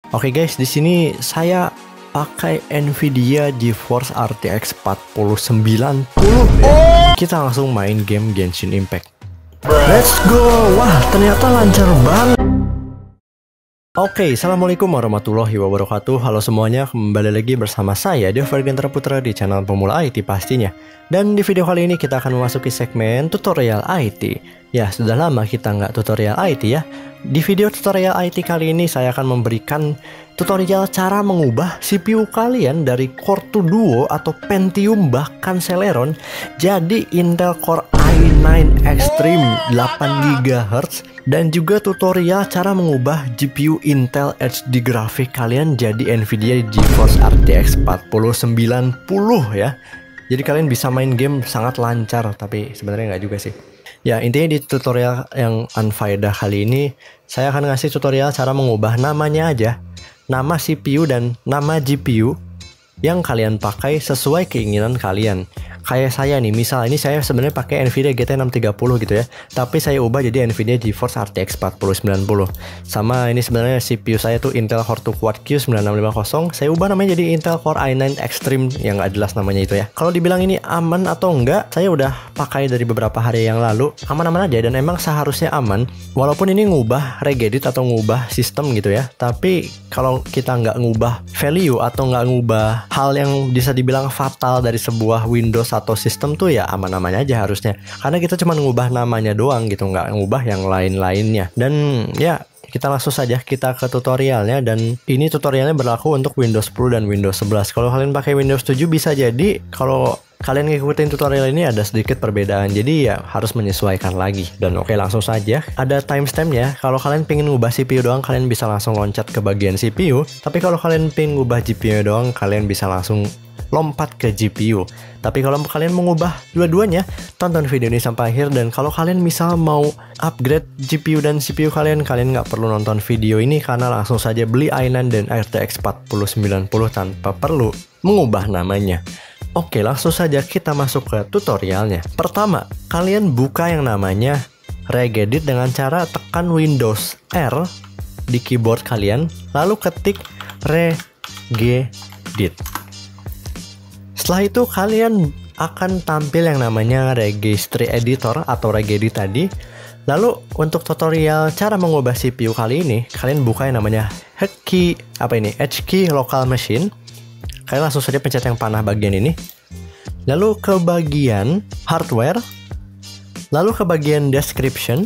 Oke guys, di sini saya pakai Nvidia GeForce RTX 4090 ya. Kita langsung main game Genshin Impact. Let's go. Wah, ternyata lancar banget. Oke, assalamualaikum warahmatullahi wabarakatuh. Halo semuanya, kembali lagi bersama saya Devar Gantara Putra di channel Pemula IT pastinya. Dan di video kali ini kita akan memasuki segmen tutorial IT. Ya, sudah lama kita nggak tutorial IT ya. Di video tutorial IT kali ini saya akan memberikan tutorial cara mengubah CPU kalian dari Core 2 Duo atau Pentium bahkan Celeron jadi Intel Core i9 Extreme 8 GHz, dan juga tutorial cara mengubah GPU Intel HD grafik kalian jadi Nvidia GeForce RTX 4090 ya. Jadi kalian bisa main game sangat lancar, tapi sebenarnya nggak juga sih. Ya, intinya di tutorial yang unfaedah kali ini saya akan ngasih tutorial cara mengubah namanya aja, nama CPU dan nama GPU yang kalian pakai sesuai keinginan kalian. Kayak saya nih, misal ini saya sebenarnya pakai Nvidia GT 630 gitu ya, tapi saya ubah jadi Nvidia GeForce RTX 4090. Sama ini sebenarnya CPU saya tuh Intel Core 2 Quad Q9650, saya ubah namanya jadi Intel Core i9 Extreme yang nggak jelas namanya itu ya. Kalau dibilang ini aman atau enggak, saya udah pakai dari beberapa hari yang lalu, aman-aman aja dan emang seharusnya aman. Walaupun ini ngubah regedit atau ngubah sistem gitu ya, tapi kalau kita nggak ngubah value atau nggak ngubah hal yang bisa dibilang fatal dari sebuah Windows atau sistem tuh ya aman-aman aja harusnya, karena kita cuma ngubah namanya doang gitu, nggak ngubah yang lain-lainnya. Dan ya, kita langsung saja kita ke tutorialnya, dan ini tutorialnya berlaku untuk Windows 10 dan Windows 11. Kalau kalian pakai Windows 7 bisa jadi kalau kalian ngikutin tutorial ini ada sedikit perbedaan, jadi ya harus menyesuaikan lagi. Dan oke, langsung saja ada timestamp ya. Kalau kalian pengen ngubah CPU doang, kalian bisa langsung loncat ke bagian CPU. Tapi kalau kalian pengen ngubah GPU doang, kalian bisa langsung lompat ke GPU. Tapi kalau kalian mengubah dua-duanya, tonton video ini sampai akhir. Dan kalau kalian misal mau upgrade GPU dan CPU kalian nggak perlu nonton video ini, karena langsung saja beli i9 dan RTX 4090 tanpa perlu mengubah namanya. Oke, langsung saja kita masuk ke tutorialnya. Pertama, kalian buka yang namanya regedit dengan cara tekan Windows R di keyboard kalian, lalu ketik regedit. Setelah itu kalian akan tampil yang namanya registry editor atau regedit tadi. Lalu untuk tutorial cara mengubah CPU kali ini, kalian buka yang namanya HKey local machine. Kalian langsung saja pencet yang panah bagian ini, lalu ke bagian hardware, lalu ke bagian description,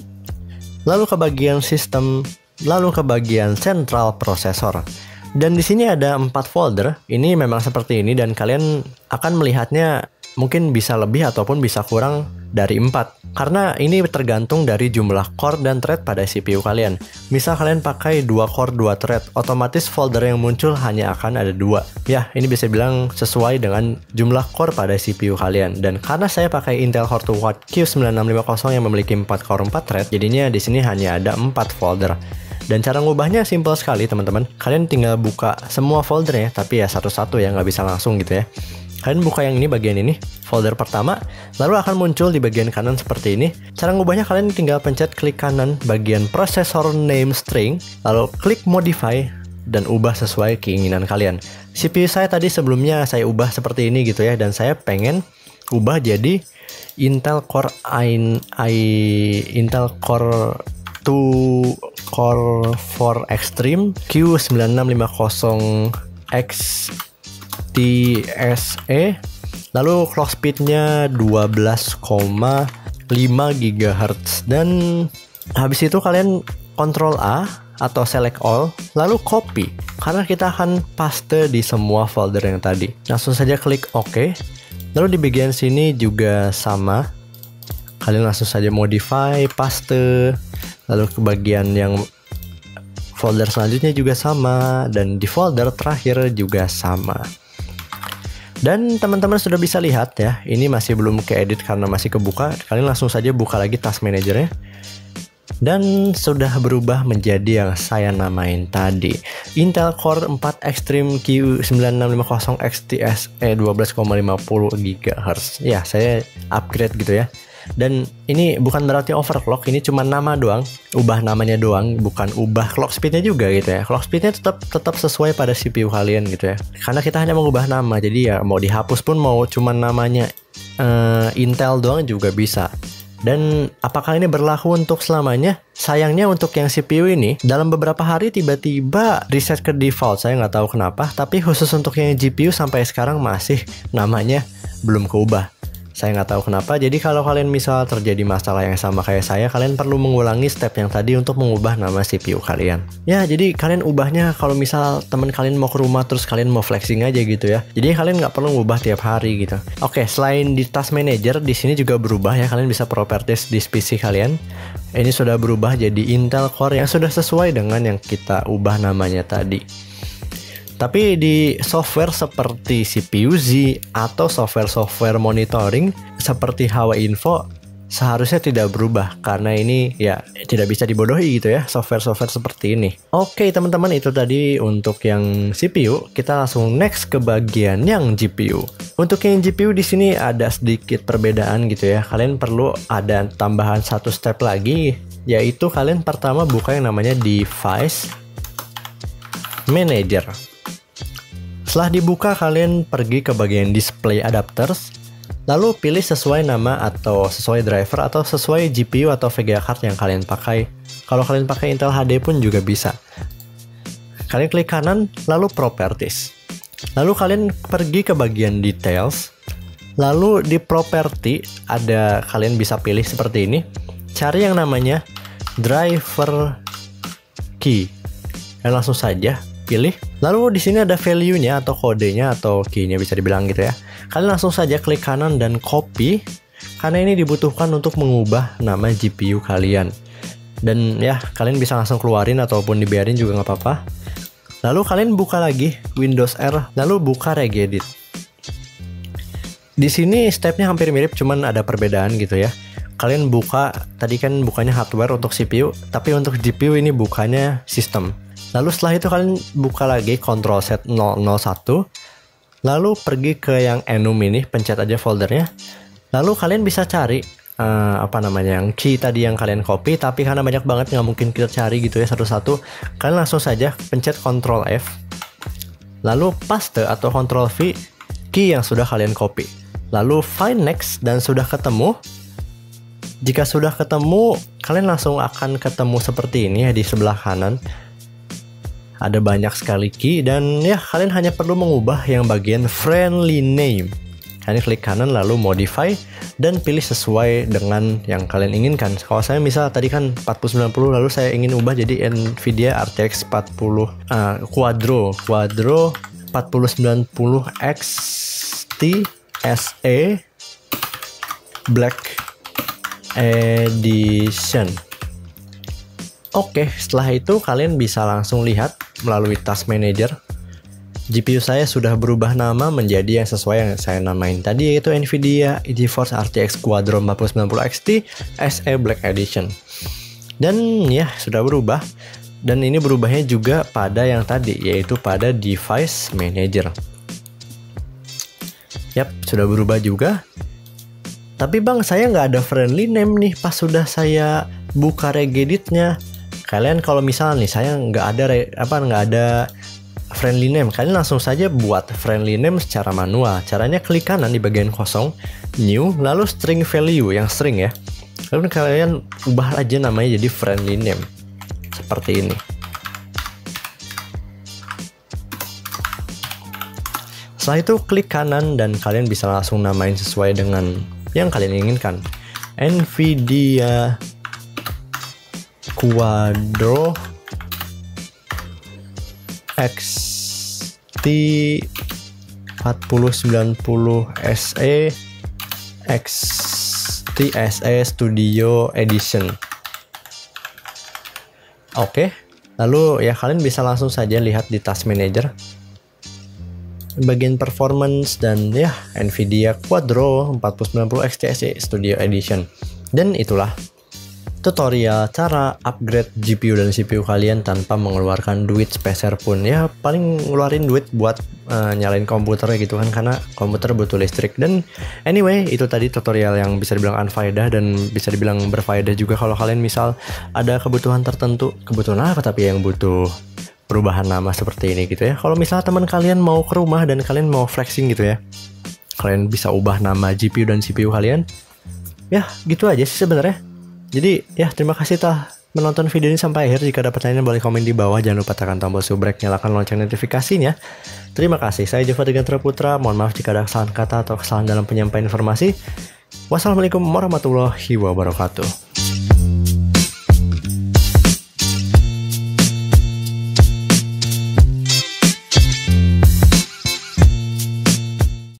lalu ke bagian system, lalu ke bagian central processor. Dan di sini ada 4 folder. Ini memang seperti ini, dan kalian akan melihatnya mungkin bisa lebih ataupun bisa kurang dari 4, karena ini tergantung dari jumlah core dan thread pada CPU kalian. Misal kalian pakai 2 core 2 thread, otomatis folder yang muncul hanya akan ada 2. Ya, ini bisa bilang sesuai dengan jumlah core pada CPU kalian. Dan karena saya pakai Intel Core 2 Quad Q9650 yang memiliki 4 core 4 thread, jadinya di sini hanya ada 4 folder. Dan cara ngubahnya simple sekali teman-teman. Kalian tinggal buka semua foldernya, tapi ya satu-satu ya, nggak bisa langsung gitu ya. Kalian buka yang ini, bagian ini, folder pertama, lalu akan muncul di bagian kanan seperti ini. Cara ngubahnya kalian tinggal pencet klik kanan bagian processor name string, lalu klik modify, dan ubah sesuai keinginan kalian. CPU saya tadi sebelumnya saya ubah seperti ini gitu ya, dan saya pengen ubah jadi Intel Core Intel Core 2 Core 4 Extreme Q9650 XTSE, lalu clock speednya 12,5 GHz. Dan habis itu kalian Ctrl A atau select all, lalu copy, karena kita akan paste di semua folder yang tadi. Langsung saja klik OK. Lalu di bagian sini juga sama, kalian langsung saja modify, paste. Lalu ke bagian yang folder selanjutnya juga sama, dan di folder terakhir juga sama. Dan teman-teman sudah bisa lihat ya, ini masih belum keedit karena masih kebuka. Kalian langsung saja buka lagi task manajernya, dan sudah berubah menjadi yang saya namain tadi, Intel Core 4 Extreme Q9650 XTSE 12,50 GHz. Ya, saya upgrade gitu ya. Dan ini bukan berarti overclock, ini cuma nama doang, ubah namanya doang, bukan ubah clock speednya juga gitu ya. Clock speednya tetap sesuai pada CPU kalian gitu ya. Karena kita hanya mengubah nama, jadi ya mau dihapus pun, mau cuma namanya Intel doang juga bisa. Dan apakah ini berlaku untuk selamanya? Sayangnya untuk yang CPU ini, dalam beberapa hari tiba-tiba reset ke default. Saya nggak tahu kenapa, tapi khusus untuk yang GPU sampai sekarang masih namanya belum keubah. Saya nggak tahu kenapa. Jadi kalau kalian misal terjadi masalah yang sama kayak saya, kalian perlu mengulangi step yang tadi untuk mengubah nama CPU kalian. Ya, jadi kalian ubahnya kalau misal teman kalian mau ke rumah terus kalian mau flexing aja gitu ya. Jadi kalian nggak perlu ngubah tiap hari gitu. Oke, selain di Task Manager, di sini juga berubah ya. Kalian bisa properties di PC kalian. Ini sudah berubah jadi Intel Core yang sudah sesuai dengan yang kita ubah namanya tadi. Tapi di software seperti CPU-Z atau software-software monitoring seperti HW-Info seharusnya tidak berubah, karena ini ya tidak bisa dibodohi gitu ya, software-software seperti ini. Oke teman-teman, itu tadi untuk yang CPU. Kita langsung next ke bagian yang GPU. Untuk yang GPU di sini ada sedikit perbedaan gitu ya. Kalian perlu ada tambahan satu step lagi, yaitu kalian pertama buka yang namanya Device Manager. Setelah dibuka, kalian pergi ke bagian Display Adapters, lalu pilih sesuai nama atau sesuai driver atau sesuai GPU atau VGA card yang kalian pakai. Kalau kalian pakai Intel HD pun juga bisa. Kalian klik kanan, lalu Properties. Lalu kalian pergi ke bagian Details, lalu di Property ada, kalian bisa pilih seperti ini. Cari yang namanya Driver Key. Dan langsung saja pilih. Lalu di sini ada value-nya atau kodenya atau key-nya bisa dibilang gitu ya. Kalian langsung saja klik kanan dan copy, karena ini dibutuhkan untuk mengubah nama GPU kalian. Dan ya, kalian bisa langsung keluarin ataupun dibiarin juga nggak apa-apa. Lalu kalian buka lagi Windows R, lalu buka Regedit. Di sini stepnya hampir mirip, cuman ada perbedaan gitu ya. Kalian buka, tadi kan bukanya hardware untuk CPU, tapi untuk GPU ini bukanya sistem. Lalu setelah itu kalian buka lagi Ctrl Z 001, lalu pergi ke yang enum ini, pencet aja foldernya. Lalu kalian bisa cari yang key tadi yang kalian copy, tapi karena banyak banget nggak mungkin kita cari gitu ya satu-satu. Kalian langsung saja pencet Ctrl F, lalu paste atau Ctrl V key yang sudah kalian copy. Lalu find next dan sudah ketemu. Jika sudah ketemu, kalian langsung akan ketemu seperti ini ya di sebelah kanan. Ada banyak sekali key dan ya kalian hanya perlu mengubah yang bagian friendly name. Kalian klik kanan lalu modify dan pilih sesuai dengan yang kalian inginkan. Kalau saya misal tadi kan 4090, lalu saya ingin ubah jadi Nvidia RTX 40 Quadro 4090 XT SE Black Edition. Oke, setelah itu kalian bisa langsung lihat melalui Task Manager. GPU saya sudah berubah nama menjadi yang sesuai yang saya namain tadi, yaitu Nvidia GeForce RTX Quadro 4090 XT SE Black Edition. Dan ya, sudah berubah. Dan ini berubahnya juga pada yang tadi, yaitu pada Device Manager. Yap, sudah berubah juga. Tapi bang, saya nggak ada friendly name nih pas sudah saya buka Regeditnya. Kalian kalau misalnya nih saya nggak ada friendly name, kalian langsung saja buat friendly name secara manual. Caranya klik kanan di bagian kosong, new, lalu string value yang string ya. Lalu kalian ubah aja namanya jadi friendly name seperti ini. Setelah itu klik kanan dan kalian bisa langsung namain sesuai dengan yang kalian inginkan. Nvidia Quadro XT 4090 SE XT SE Studio Edition. Oke, lalu ya kalian bisa langsung saja lihat di Task Manager bagian performance dan ya Nvidia Quadro 4090 XT SE Studio Edition. Dan itulah tutorial cara upgrade GPU dan CPU kalian tanpa mengeluarkan duit sepeser pun. Ya paling ngeluarin duit buat nyalain komputer gitu kan, karena komputer butuh listrik. Dan anyway, itu tadi tutorial yang bisa dibilang unfaedah dan bisa dibilang berfaedah juga kalau kalian misal ada kebutuhan tertentu. Kebutuhan apa tapi yang butuh perubahan nama seperti ini gitu ya. Kalau misalnya teman kalian mau ke rumah dan kalian mau flexing gitu ya, kalian bisa ubah nama GPU dan CPU kalian. Ya gitu aja sih sebenarnya. Jadi ya terima kasih telah menonton video ini sampai akhir. Jika ada pertanyaan boleh komen di bawah. Jangan lupa tekan tombol subrek, nyalakan lonceng notifikasinya. Terima kasih. Saya Jova Digantara Putra. Mohon maaf jika ada kesalahan kata atau kesalahan dalam penyampaian informasi. Wassalamualaikum warahmatullahi wabarakatuh.